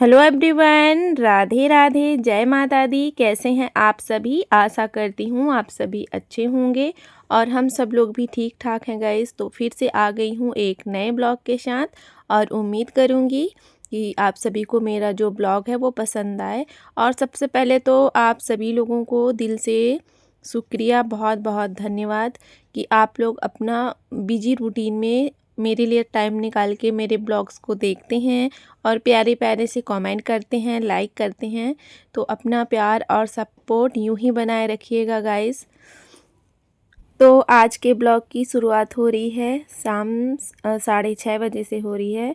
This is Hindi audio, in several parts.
हेलो एवरीवन, राधे राधे, जय माता दी। कैसे हैं आप सभी? आशा करती हूँ आप सभी अच्छे होंगे और हम सब लोग भी ठीक ठाक हैं गाइस। तो फिर से आ गई हूँ एक नए ब्लॉग के साथ और उम्मीद करूँगी कि आप सभी को मेरा जो ब्लॉग है वो पसंद आए। और सबसे पहले तो आप सभी लोगों को दिल से शुक्रिया, बहुत बहुत धन्यवाद कि आप लोग अपना बिजी रूटीन में मेरे लिए टाइम निकाल के मेरे ब्लॉग्स को देखते हैं और प्यारे प्यारे से कमेंट करते हैं, लाइक करते हैं। तो अपना प्यार और सपोर्ट यूं ही बनाए रखिएगा गाइस। तो आज के ब्लॉग की शुरुआत हो रही है शाम 6:30 बजे से हो रही है।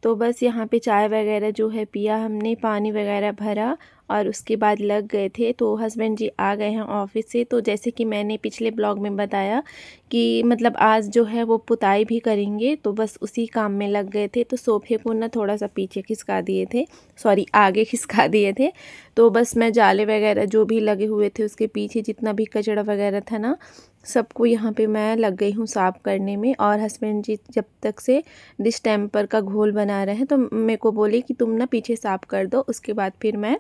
तो बस यहाँ पे चाय वगैरह जो है पिया हमने, पानी वगैरह भरा और उसके बाद लग गए थे। तो हस्बैंड जी आ गए हैं ऑफिस से। तो जैसे कि मैंने पिछले ब्लॉग में बताया कि मतलब आज जो है वो पुताई भी करेंगे, तो बस उसी काम में लग गए थे। तो सोफे को ना थोड़ा सा पीछे खिसका दिए थे, सॉरी आगे खिसका दिए थे। तो बस मैं जाले वगैरह जो भी लगे हुए थे उसके पीछे जितना भी कचरा वगैरह था ना, सबको यहाँ पे मैं लग गई हूँ साफ़ करने में। और हस्बैंड जी जब तक से डिस्टेम्पर का घोल बना रहे हैं तो मेरे को बोले कि तुम ना पीछे साफ़ कर दो, उसके बाद फिर मैं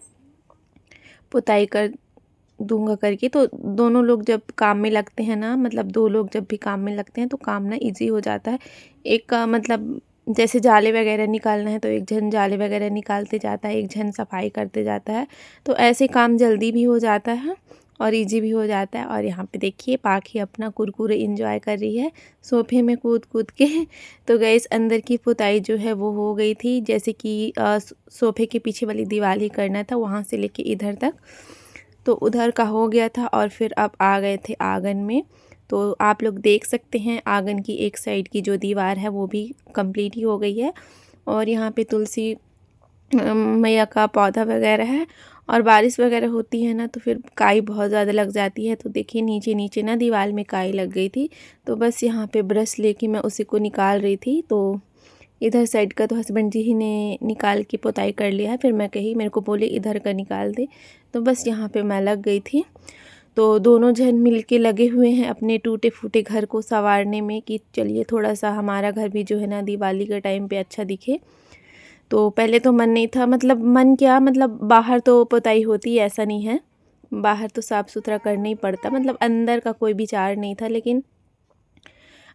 पुताई कर दूंगा करके। तो दोनों लोग जब काम में लगते हैं ना, मतलब दो लोग जब भी काम में लगते हैं तो काम ना इजी हो जाता है। एक का मतलब जैसे जाले वगैरह निकालना है तो एक जन जाले वगैरह निकालते जाता है, एक जन सफाई करते जाता है। तो ऐसे काम जल्दी भी हो जाता है और इजी भी हो जाता है। और यहाँ पे देखिए पाखी अपना कुरकुरे इंजॉय कर रही है सोफे में कूद कूद के। तो गैस अंदर की पुताई जो है वो हो गई थी, जैसे कि सोफे के पीछे वाली दीवार ही करना था, वहाँ से लेके इधर तक तो उधर का हो गया था। और फिर अब आ गए थे आंगन में। तो आप लोग देख सकते हैं आंगन की एक साइड की जो दीवार है वो भी कंप्लीट ही हो गई है। और यहाँ पे तुलसी मैया का पौधा वगैरह है। और बारिश वगैरह होती है ना तो फिर काई बहुत ज़्यादा लग जाती है। तो देखिए नीचे नीचे ना दीवार में काई लग गई थी। तो बस यहाँ पे ब्रश लेके मैं उसी को निकाल रही थी। तो इधर साइड का तो हस्बैंड जी ही ने निकाल के पुताई कर लिया है। फिर मैं कही, मेरे को बोले इधर का निकाल दे। तो बस यहाँ पे मैं लग गई थी। तो दोनों जन मिल के लगे हुए हैं अपने टूटे फूटे घर को संवारने में कि चलिए थोड़ा सा हमारा घर भी जो है ना दिवाली के टाइम पे अच्छा दिखे। तो पहले तो मन नहीं था, मतलब मन क्या, मतलब बाहर तो पुताई होती है ऐसा नहीं है, बाहर तो साफ़ सुथरा करना ही पड़ता, मतलब अंदर का कोई विचार नहीं था। लेकिन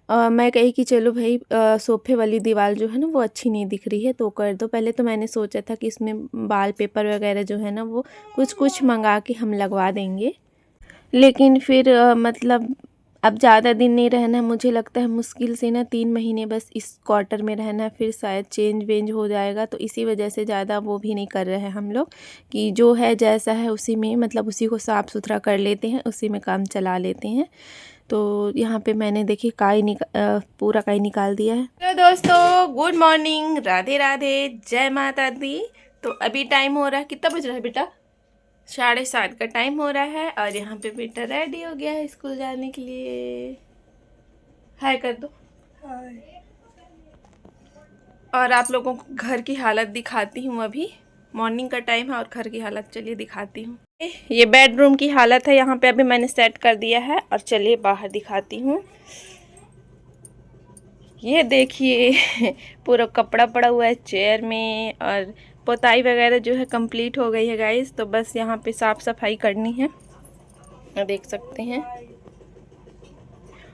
मैं कही कि चलो भाई सोफे वाली दीवार जो है ना वो अच्छी नहीं दिख रही है तो कर दो। पहले तो मैंने सोचा था कि इसमें वाल पेपर वगैरह जो है ना वो कुछ कुछ मंगा के हम लगवा देंगे। लेकिन फिर मतलब अब ज़्यादा दिन नहीं रहना है, मुझे लगता है मुश्किल से ना 3 महीने बस इस क्वार्टर में रहना है, फिर शायद चेंज वेंज हो जाएगा। तो इसी वजह से ज़्यादा वो भी नहीं कर रहे हैं हम लोग कि जो है जैसा है उसी में, मतलब उसी को साफ़ सुथरा कर लेते हैं, उसी में काम चला लेते हैं। तो यहाँ पे मैंने देखिए पूरा काई निकाल दिया है। तो दोस्तों गुड मॉर्निंग, राधे राधे, जय माता दी। तो अभी टाइम हो रहा है, कितना बज रहा है बेटा? 7:30 का टाइम हो रहा है और यहाँ पे बेटा रेडी हो गया है स्कूल जाने के लिए। हाय कर दो। हाय। और आप लोगों को घर की हालत दिखाती हूँ। अभी मॉर्निंग का टाइम है और घर की हालत चलिए दिखाती हूँ। ये बेडरूम की हालत है, यहाँ पे अभी मैंने सेट कर दिया है और चलिए बाहर दिखाती हूँ। ये देखिए पूरा कपड़ा पड़ा हुआ है चेयर में और पोताई वगैरह जो है कंप्लीट हो गई है गाइस। तो बस यहाँ पे साफ़ सफाई करनी है, देख सकते हैं।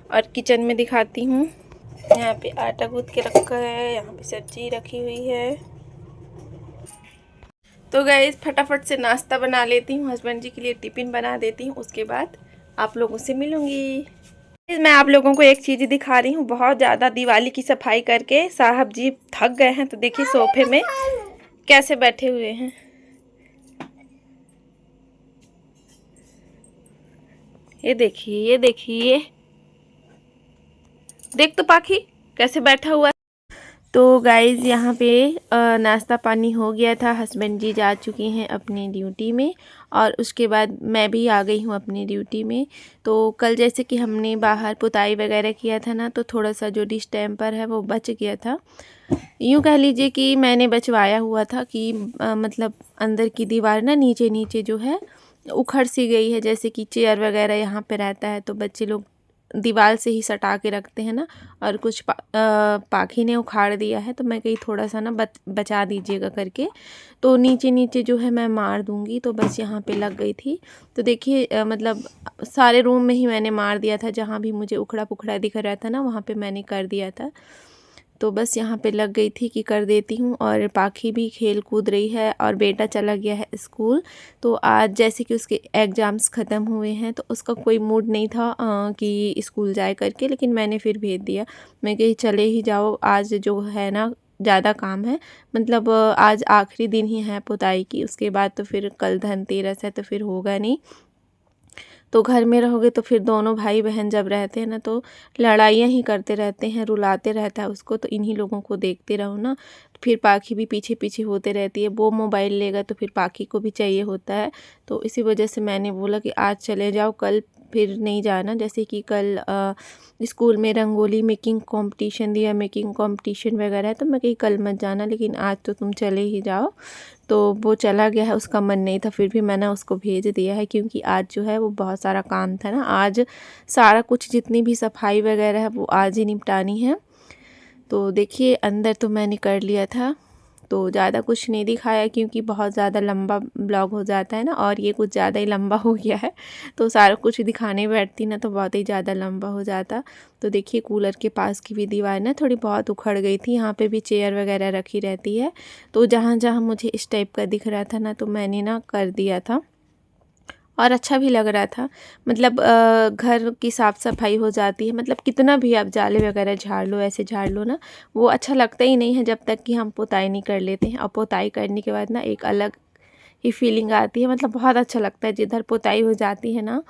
और किचन में दिखाती हूँ, यहाँ पे आटा गूँथ के रखा है, यहाँ पे सब्जी रखी हुई है। तो गाइस फटाफट से नाश्ता बना लेती हूँ, हस्बैंड जी के लिए टिफ़िन बना देती हूँ, उसके बाद आप लोगों से मिलूँगी। मैं आप लोगों को एक चीज़ दिखा रही हूँ, बहुत ज़्यादा दिवाली की सफाई करके साहब जी थक गए हैं। तो देखिए सोफे में कैसे बैठे हुए हैं, ये देखिए, ये देखिए, देख तो पाखी कैसे बैठा हुआ है। तो गाइज़ यहाँ पे नाश्ता पानी हो गया था, हस्बैंड जी जा चुके हैं अपनी ड्यूटी में और उसके बाद मैं भी आ गई हूँ अपनी ड्यूटी में। तो कल जैसे कि हमने बाहर पुताई वगैरह किया था ना, तो थोड़ा सा जो डिस्टेम्पर है वो बच गया था। यूँ कह लीजिए कि मैंने बचवाया हुआ था कि मतलब अंदर की दीवार ना नीचे नीचे जो है उखड़ सी गई है, जैसे कि चेयर वगैरह यहाँ पे रहता है तो बच्चे लोग दीवार से ही सटा के रखते हैं ना, और कुछ पाखी ने उखाड़ दिया है, तो मैं कहीं थोड़ा सा ना बचा दीजिएगा करके। तो नीचे नीचे जो है मैं मार दूँगी। तो बस यहाँ पे लग गई थी। तो देखिए मतलब सारे रूम में ही मैंने मार दिया था, जहाँ भी मुझे उखड़ा पुखड़ा दिख रहा था ना वहाँ पे मैंने कर दिया था। तो बस यहाँ पे लग गई थी कि कर देती हूँ। और पाखी भी खेल कूद रही है और बेटा चला गया है स्कूल। तो आज जैसे कि उसके एग्ज़ाम्स ख़त्म हुए हैं तो उसका कोई मूड नहीं था कि स्कूल जाए करके, लेकिन मैंने फिर भेज दिया। मैं कही चले ही जाओ, आज जो है ना ज़्यादा काम है, मतलब आज आखिरी दिन ही है पुताई की, उसके बाद तो फिर कल धनतेरस है तो फिर होगा नहीं। तो घर में रहोगे तो फिर दोनों भाई बहन जब रहते हैं ना तो लड़ाइयाँ ही करते रहते हैं, रुलाते रहता है उसको। तो इन्हीं लोगों को देखते रहो ना, तो फिर पाखी भी पीछे पीछे होते रहती है। वो मोबाइल लेगा तो फिर पाखी को भी चाहिए होता है। तो इसी वजह से मैंने बोला कि आज चले जाओ, कल फिर नहीं जाना। जैसे कि कल स्कूल में रंगोली मेकिंग कंपटीशन दिया, मेकिंग कंपटीशन वगैरह है, तो मैं कहीं कल मत जाना, लेकिन आज तो तुम चले ही जाओ। तो वो चला गया है, उसका मन नहीं था, फिर भी मैंने उसको भेज दिया है, क्योंकि आज जो है वो बहुत सारा काम था ना। आज सारा कुछ जितनी भी सफाई वगैरह है वो आज ही निपटानी है। तो देखिए अंदर तो मैंने कर लिया था, तो ज़्यादा कुछ नहीं दिखाया क्योंकि बहुत ज़्यादा लंबा ब्लॉग हो जाता है ना, और ये कुछ ज़्यादा ही लंबा हो गया है। तो सारा कुछ दिखाने बैठती ना तो बहुत ही ज़्यादा लंबा हो जाता। तो देखिए कूलर के पास की भी दीवार ना थोड़ी बहुत उखड़ गई थी, यहाँ पे भी चेयर वगैरह रखी रहती है। तो जहाँ जहाँ मुझे इस टाइप का दिख रहा था ना तो मैंने ना कर दिया था, और अच्छा भी लग रहा था। मतलब घर की साफ़ सफाई हो जाती है, मतलब कितना भी आप जाले वगैरह झाड़ लो, ऐसे झाड़ लो ना, वो अच्छा लगता ही नहीं है जब तक कि हम पुताई नहीं कर लेते हैं। और पुताई करने के बाद ना एक अलग ही फीलिंग आती है, मतलब बहुत अच्छा लगता है। जिधर पुताई हो जाती है ना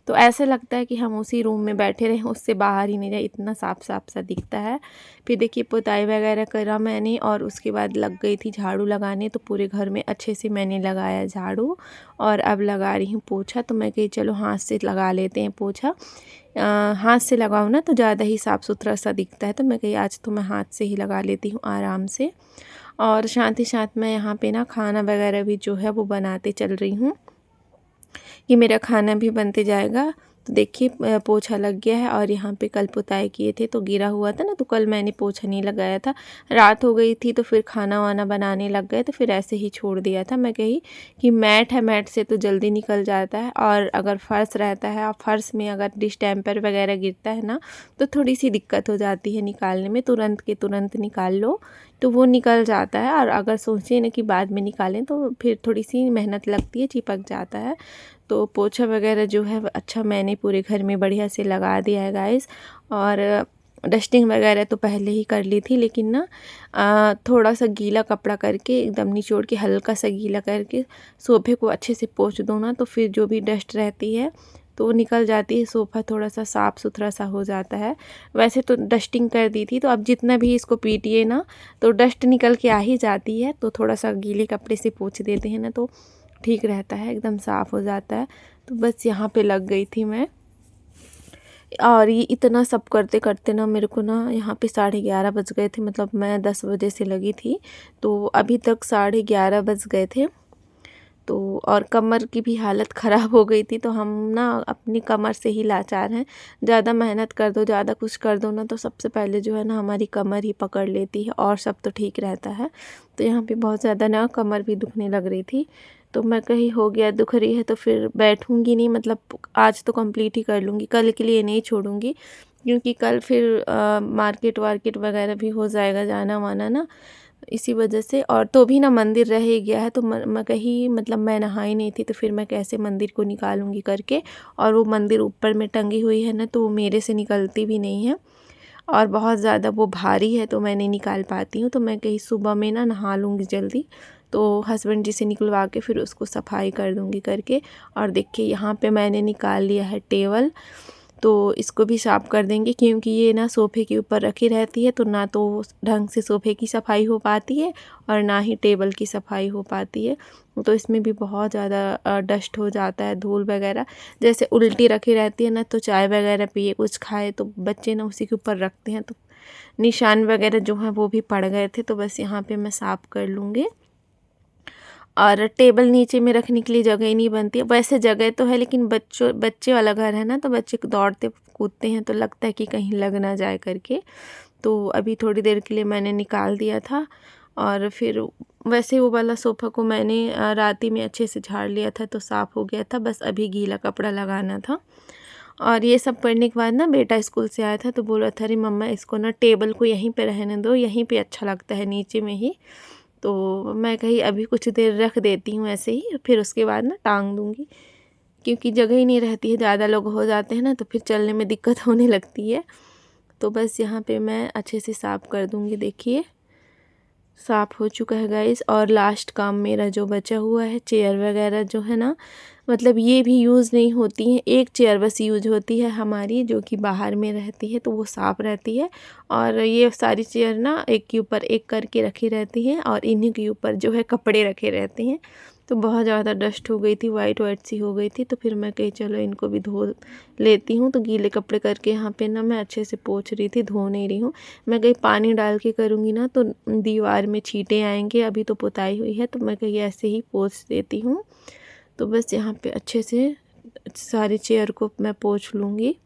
तो ऐसा लगता है कि हम उसी रूम में बैठे रहें, उससे बाहर ही नहीं रहे, इतना साफ साफ सा दिखता है। फिर देखिए पुताई वगैरह करा मैंने, और उसके बाद लग गई थी झाड़ू लगाने। तो पूरे घर में अच्छे से मैंने लगाया झाड़ू, और अब लगा रही हूँ पोछा। तो मैं कही चलो हाथ से लगा लेते हैं पोछा। हाथ से लगाओ ना तो ज़्यादा ही साफ़ सुथरा सा दिखता है। तो मैं कही आज तो मैं हाथ से ही लगा लेती हूँ आराम से। और साथ ही साथ मैं यहाँ पे ना खाना वगैरह भी जो है वो बनाते चल रही हूँ, कि मेरा खाना भी बनते जाएगा। तो देखिए पोछा लग गया है, और यहाँ पे कल पुताई किए थे तो गिरा हुआ था ना, तो कल मैंने पोछा नहीं लगाया था। रात हो गई थी तो फिर खाना वाना बनाने लग गए, तो फिर ऐसे ही छोड़ दिया था। मैं कही कि मैट है, मैट से तो जल्दी निकल जाता है, और अगर फ़र्श रहता है और फ़र्श में अगर डिस्टेम्पर वगैरह गिरता है ना तो थोड़ी सी दिक्कत हो जाती है निकालने में। तुरंत के तुरंत निकाल लो तो वो निकल जाता है, और अगर सोचें ना कि बाद में निकालें तो फिर थोड़ी सी मेहनत लगती है, चिपक जाता है। तो पोछा वगैरह जो है अच्छा मैंने पूरे घर में बढ़िया से लगा दिया है गाइस। और डस्टिंग वगैरह तो पहले ही कर ली थी, लेकिन ना थोड़ा सा गीला कपड़ा करके एकदम निचोड़ के हल्का सा गीला करके सोफे को अच्छे से पोंछ दो ना, तो फिर जो भी डस्ट रहती है तो वो निकल जाती है, सोफ़ा थोड़ा सा साफ़ सुथरा सा हो जाता है। वैसे तो डस्टिंग कर दी थी, तो अब जितना भी इसको पीटिए ना तो डस्ट निकल के आ ही जाती है। तो थोड़ा सा गीले कपड़े से पोंछ देते हैं ना तो ठीक रहता है, एकदम साफ़ हो जाता है। तो बस यहाँ पे लग गई थी मैं, और ये इतना सब करते करते ना मेरे को ना यहाँ पे 11:30 बज गए थे। मतलब मैं 10 बजे से लगी थी तो अभी तक 11:30 बज गए थे। तो और कमर की भी हालत ख़राब हो गई थी। तो हम ना अपनी कमर से ही लाचार हैं। ज़्यादा मेहनत कर दो, ज़्यादा कुछ कर दो ना तो सबसे पहले जो है ना हमारी कमर ही पकड़ लेती है, और सब तो ठीक रहता है। तो यहाँ पे बहुत ज़्यादा ना कमर भी दुखने लग रही थी। तो मैं कही हो गया, दुख रही है तो फिर बैठूँगी नहीं, मतलब आज तो कंप्लीट ही कर लूँगी, कल के लिए नहीं छोड़ूँगी। क्योंकि कल फिर मार्केट वार्केट वगैरह भी हो जाएगा, जाना वाना ना, इसी वजह से। और तो भी ना मंदिर रह ही गया है, तो मैं कहीं मतलब मैं नहाई नहीं थी तो फिर मैं कैसे मंदिर को निकालूंगी करके। और वो मंदिर ऊपर में टंगी हुई है ना तो वो मेरे से निकलती भी नहीं है, और बहुत ज़्यादा वो भारी है तो मैं नहीं निकाल पाती हूँ। तो मैं कहीं सुबह में ना नहा लूँगी जल्दी, तो हस्बैंड जी से निकलवा के फिर उसको सफाई कर दूँगी करके। और देखिए यहाँ पे मैंने निकाल लिया है टेबल, तो इसको भी साफ़ कर देंगे, क्योंकि ये ना सोफ़े के ऊपर रखी रहती है तो ना तो ढंग से सोफ़े की सफाई हो पाती है और ना ही टेबल की सफाई हो पाती है। तो इसमें भी बहुत ज़्यादा डस्ट हो जाता है, धूल वगैरह। जैसे उल्टी रखी रहती है ना तो चाय वगैरह पिए कुछ खाए तो बच्चे ना उसी के ऊपर रखते हैं, तो निशान वगैरह जो है वो भी पड़ गए थे। तो बस यहाँ पे मैं साफ़ कर लूँगी। और टेबल नीचे में रखने के लिए जगह ही नहीं बनती है। वैसे जगह तो है लेकिन बच्चे वाला घर है ना, तो बच्चे दौड़ते कूदते हैं तो लगता है कि कहीं लग ना जाए करके। तो अभी थोड़ी देर के लिए मैंने निकाल दिया था। और फिर वैसे वो वाला सोफ़ा को मैंने रात ही में अच्छे से झाड़ लिया था तो साफ़ हो गया था, बस अभी गीला कपड़ा लगाना था। और ये सब पढ़ने के बाद ना बेटा स्कूल से आया था तो बोला था, अरे मम्मा इसको ना टेबल को यहीं पे रहने दो, यहीं पे अच्छा लगता है नीचे में ही। तो मैं कही अभी कुछ देर रख देती हूँ ऐसे ही, फिर उसके बाद ना टांग दूँगी, क्योंकि जगह ही नहीं रहती है, ज़्यादा लोग हो जाते हैं ना तो फिर चलने में दिक्कत होने लगती है। तो बस यहाँ पे मैं अच्छे से साफ़ कर दूँगी। देखिए साफ़ हो चुका है गाइस। और लास्ट काम मेरा जो बचा हुआ है, चेयर वगैरह जो है ना, मतलब ये भी यूज़ नहीं होती हैं, एक चेयर बस यूज होती है हमारी जो कि बाहर में रहती है, तो वो साफ़ रहती है। और ये सारी चेयर ना एक के ऊपर एक करके रखी रहती हैं और इन्हीं के ऊपर जो है कपड़े रखे रहते हैं। तो बहुत ज़्यादा डस्ट हो गई थी, वाइट वाइट सी हो गई थी, तो फिर मैं कही चलो इनको भी धो लेती हूँ। तो गीले कपड़े करके यहाँ पे ना मैं अच्छे से पोंछ रही थी, धो नहीं रही हूँ। मैं कहीं पानी डाल के करूँगी ना तो दीवार में छींटे आएंगे, अभी तो पुताई हुई है तो मैं कहीं ऐसे ही पोंछ देती हूँ। तो बस यहाँ पे अच्छे से सारी चेयर को मैं पोंछ लूँगी।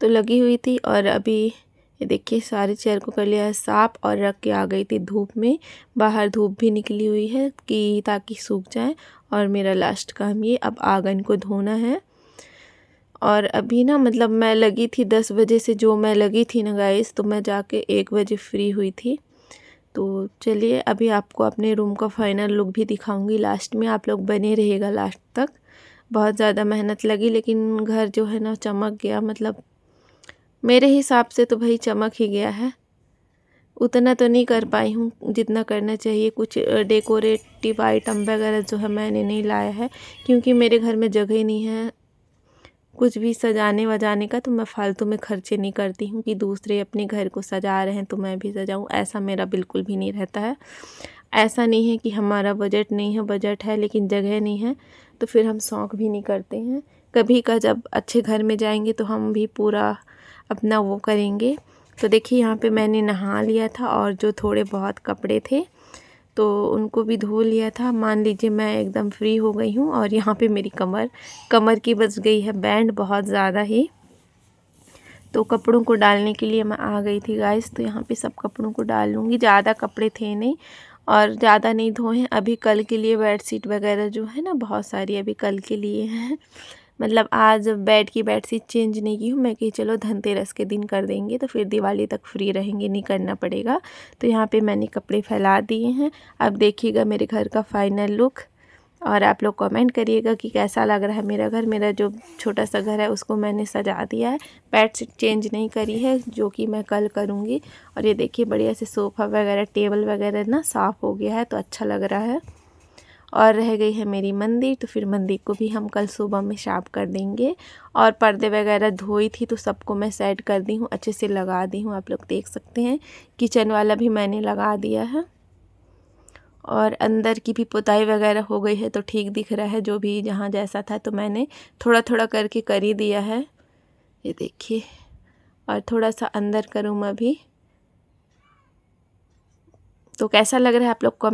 तो लगी हुई थी और अभी ये देखिए सारी चेयर को कर लिया है साफ़ और रख के आ गई थी धूप में। बाहर धूप भी निकली हुई है कि ताकि सूख जाए। और मेरा लास्ट काम ये अब आंगन को धोना है। और अभी ना मतलब मैं लगी थी 10 बजे से, जो मैं लगी थी ना गाइस, तो मैं जाके 1 बजे फ्री हुई थी। तो चलिए अभी आपको अपने रूम का फाइनल लुक भी दिखाऊंगी लास्ट में, आप लोग बने रहिएगा लास्ट तक। बहुत ज़्यादा मेहनत लगी लेकिन घर जो है ना चमक गया, मतलब मेरे हिसाब से तो भाई चमक ही गया है। उतना तो नहीं कर पाई हूँ जितना करना चाहिए। कुछ डेकोरेटिव आइटम वगैरह जो है मैंने नहीं लाया है, क्योंकि मेरे घर में जगह ही नहीं है कुछ भी सजाने वजाने का। तो मैं फालतू में खर्चे नहीं करती हूँ कि दूसरे अपने घर को सजा रहे हैं तो मैं भी सजाऊँ, ऐसा मेरा बिल्कुल भी नहीं रहता है। ऐसा नहीं है कि हमारा बजट नहीं है, बजट है लेकिन जगह नहीं है, तो फिर हम शौक़ भी नहीं करते हैं। कभी का जब अच्छे घर में जाएंगे तो हम भी पूरा अपना वो करेंगे। तो देखिए यहाँ पे मैंने नहा लिया था और जो थोड़े बहुत कपड़े थे तो उनको भी धो लिया था। मान लीजिए मैं एकदम फ्री हो गई हूँ। और यहाँ पे मेरी कमर की बच गई है बैंड बहुत ज़्यादा ही। तो कपड़ों को डालने के लिए मैं आ गई थी गाइस। तो यहाँ पे सब कपड़ों को डाल लूँगी। ज़्यादा कपड़े थे नहीं और ज़्यादा नहीं धोए हैं। अभी कल के लिए बेडशीट वगैरह जो है ना बहुत सारी अभी कल के लिए हैं। मतलब आज बेड की बेडशीट चेंज नहीं की हूँ मैं कि चलो धनतेरस के दिन कर देंगे तो फिर दिवाली तक फ्री रहेंगे, नहीं करना पड़ेगा। तो यहाँ पे मैंने कपड़े फैला दिए हैं। अब देखिएगा मेरे घर का फाइनल लुक और आप लोग कमेंट करिएगा कि कैसा लग रहा है मेरा घर। मेरा जो छोटा सा घर है उसको मैंने सजा दिया है, बेडशीट चेंज नहीं करी है जो कि मैं कल करूँगी। और ये देखिए बढ़िया से सोफ़ा वगैरह टेबल वगैरह ना साफ़ हो गया है तो अच्छा लग रहा है। और रह गई है मेरी मंदिर, तो फिर मंदिर को भी हम कल सुबह में साफ कर देंगे। और पर्दे वगैरह धोई थी तो सबको मैं सेट कर दी हूँ, अच्छे से लगा दी हूँ। आप लोग देख सकते हैं किचन वाला भी मैंने लगा दिया है और अंदर की भी पुताई वगैरह हो गई है तो ठीक दिख रहा है। जो भी जहाँ जैसा था तो मैंने थोड़ा थोड़ा करके कर ही दिया है, ये देखिए। और थोड़ा सा अंदर करूँ मैं भी। तो कैसा लग रहा है आप लोग कमेंट